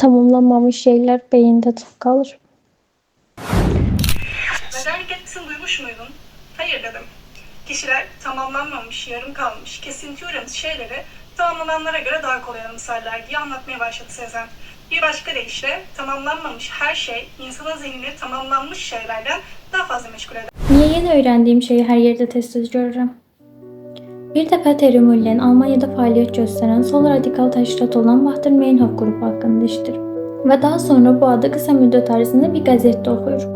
tamamlanmamış şeyler beyinde kalır. Bedellik etkisini duymuş muydun? Hayır dedim. Kişiler tamamlanmamış, yarım kalmış, kesintiye uğramış şeyleri tamamlananlara göre daha kolay anımsarlar diye anlatmaya başladı Sezen. Bir başka deyişle tamamlanmamış her şey insanın zihnini tamamlanmış şeylerden daha fazla meşgul eder. Niye yeni öğrendiğim şeyi her yerde tez görürüm? Bir dəfə Terry Mullen Almanya'da fəaliyyət göstərən sol radikal təşkilat olan Machter Meinhof qrupu haqqında eşidir və daha sonra bu adı qısa müddət ərzində bir qəzetdə oxuyur.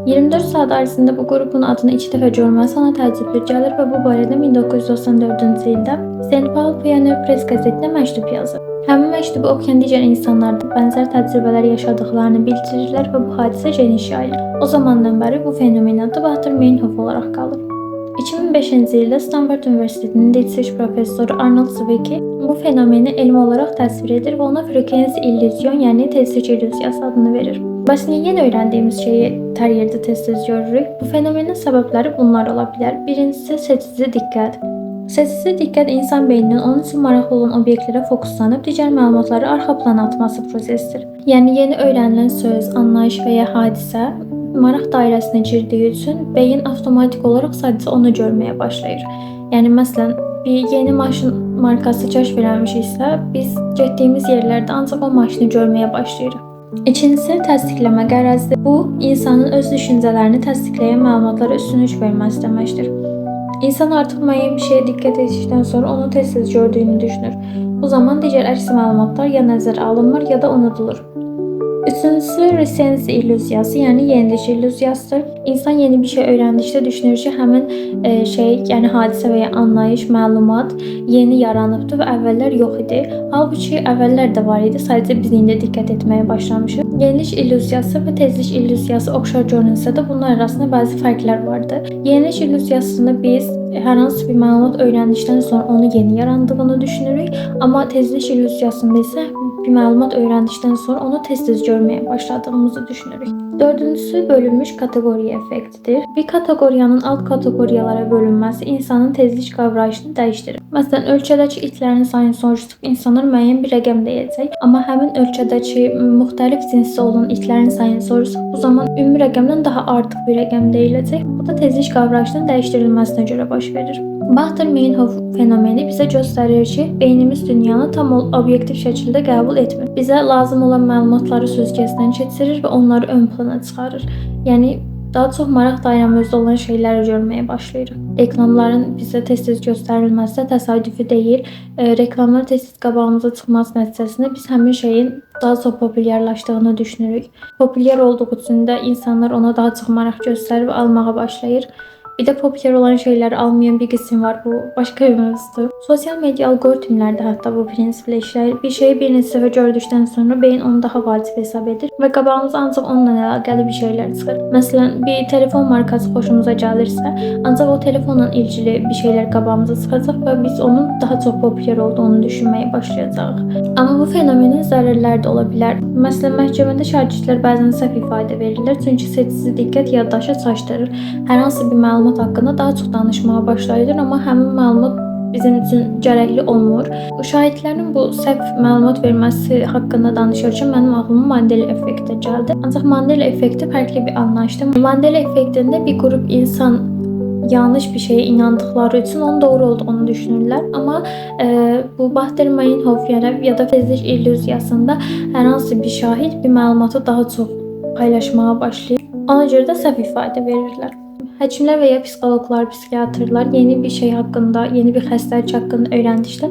24 saat ərzində bu qrupun adını 2 dəfə görməsi ona təəccüblü gəlir və bu barədə 1994-cü ildə St. Paul Pioneer Press qəzetinə məktub yazır. Həmin məktubu oxuyan digər insanlar da bənzər təcrübələr yaşadıqlarını bildirirlər və bu hadisə geniş yayılır. O zamandan bəri bu fenomenin adı Machter Meinhof olaraq qalır. 2005-ci ildə Stanford Universitetinin Research professoru Arnold Zwicky bu fenomeni elmi olaraq təsvir edir və ona frekvensi illüzyon, yəni tezlik illüziyası adını verir. Bəs niyə yeni öyrəndiyimiz şeyi hər yerdə tez-tez görürük? Bu fenomenin səbəbləri bunlar ola bilər. Birincisi seçici diqqət. Seçici diqqət insan beyninin onun üçün maraqlı olan obyektlərə fokuslanıb digər məlumatları arxa plana atması prosesidir. Yəni yeni öyrənilən söz, anlayış və ya hadisə maraq dairəsinə girdiyi üçün beyin avtomatik olaraq sadəcə onu görməyə başlayır. Yəni məsələn, bir yeni maşın markası kəşf edilmişsə, biz getdiyimiz yerlərdə ancaq o maşını görməyə başlayırıq. İkincisi təsdiqləmə qərəzdir. Bu, insanın öz düşüncələrini təsdiqləyən məlumatlara üstünlük verməsi deməkdir. İnsan artıq müəyyən bir şeyə diqqət etdikdən sonra onu tez-tez gördüyünü düşünür. Bu zaman digər əks məlumatlar ya nəzərə alınmır, ya da unudulur. Üçüncüsü resensi illüziyası, yəni yenilik illüziyasıdır. İnsan yeni bir şey öyrəndikdə düşünür ki, həmin şey, yəni hadisə və ya anlayış, məlumat yeni yaranıbdır və əvvəllər yox idi. Halbuki əvvəllər də var idi, sadəcə biz indi diqqət etməyə başlamışıq. Yenilik illüziyası və tezlik illüziyası oxşar görünsə də bunlar arasında bəzi fərqlər vardır. Yenilik illüziyasında biz hər hansı bir məlumat öyrəndikdən sonra onu yeni yarandığını düşünürük, amma tezlik illüziyasında isə bir məlumat öyrəndikdən sonra onu tez-tez görməyə başladığımızı düşünürük. Dördüncüsü bölünmüş kateqoriya effektidir. Bir kateqoriyanın alt kateqoriyalara bölünməsi insanın tezlik qavrayışını dəyişdirir. Məsələn, ölkədəki itlərin sayını soruşduq, insanlar müəyyən bir rəqəm deyəcək, amma həmin ölkədəki müxtəlif cinsdə olan itlərin sayını soruşduq, bu zaman ümumi rəqəmdən daha artıq bir rəqəm deyiləcək. Bu da tezlik qavrayışının dəyişdirilməsinə görə baş verir. Machter Meinhof fenomeni bizə göstərir ki, beynimiz dünyanı tam obyektiv şəkildə qəbul etmir. Bizə lazım olan məlumatları süzgəcdən keçirir və onları ön plana çıxarır. Yəni daha çox maraq dairəmizdə olan şeyləri görməyə başlayırıq. Reklamların bizə tez-tez göstərilməsi də təsadüfi deyil. Reklamlar tez-tez qabağımıza çıxması nəticəsində biz həmin şeyin daha çox populyarlaşdığını düşünürük. Populyar olduğu üçün də insanlar ona daha çox maraq göstərir və almağa başlayır. Bir də populyar olan şeyləri almayan bir qism var, bu başqa bir mövzudur. Sosial media algoritmlər də hətta bu prinsiplə işləyir. Bir şeyi bir neçə dəfə gördükdən sonra beyin onu daha vacib hesab edir və qabağımıza ancaq onunla əlaqəli bir şeylər çıxır. Məsələn, bir telefon markası xoşumuza gəlirsə, ancaq o telefonla ilgili bir şeylər qabağımıza çıxacaq və biz onun daha çox populyar olduğunu düşünməyə başlayacağıq. Amma bu fenomenin zərərləri də ola bilər. Məsələn, məhkəmədə şagirdlər bəzən səhv ifadə verirlər, çünki seçici diqqət yaddaşa çaşdırır. Hər hansı bir məlumat haqqında daha çox danışmağa başlayır, amma həmin məlumat bizim üçün gərəkli olmur. Şahidlərin bu səhv məlumat verməsi haqqında danışırkən mənim ağlıma Mandela effekti gəldi. Ancaq Mandela effekti fərqli bir anlayışdır. Mandela effektində bir qrup insan yanlış bir şeye inandıkları için onun doğru olduğunu düşünürler. Ama bu Machter Meinhof ya da tezlik illüziyasında hər hansı bir şahid bir məlumatı daha çox paylaşmağa başlayır. Ona görə də səhv ifadə verirlər. Həkimlər və ya psixologlar, psixiatrlar yeni bir şey haqqında, yeni bir xəstəlik haqqında öyrəndikdə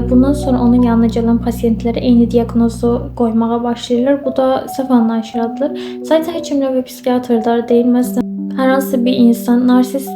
bundan sonra onun yanına gələn pasientlərə eyni diaqnozu qoymağa başlayırlar. Bu da səhv anlayış yaradılır. Sadəcə həkimlər və psixiatrlar deyil, məsələn, hər hansı bir insan narsist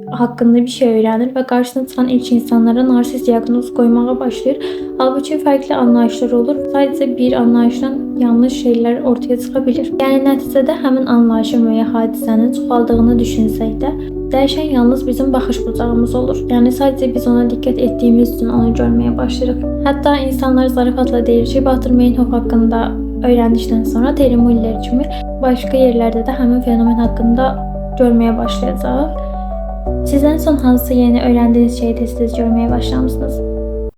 haqqında bir şey öyrənir və qarşısına çıxan ilk insanlara narsist diaqnozu qoymağa başlayır. Halbuki fərqli anlayışlar olur. Sadəcə bir anlayışdan yanlış şeylər ortaya çıxa bilir. Yəni nəticədə həmin anlayışın və ya hadisənin çoxaldığını düşünsək də, dəyişən yalnız bizim baxış bucağımız olur. Yəni sadəcə biz ona diqqət etdiyimiz üçün onu görməyə başlayırıq. Hətta insanlar zarafatla deyir ki, Machter Meinhof haqqında öyrəndikdən sonra Terry Muller kimi başqa yerlərdə də həmin fenomen haqqında görməyə başlayacağıq. Siz en son hansı yeni öğrendiğiniz şeyi tez-tez görmeye başlamışsınız?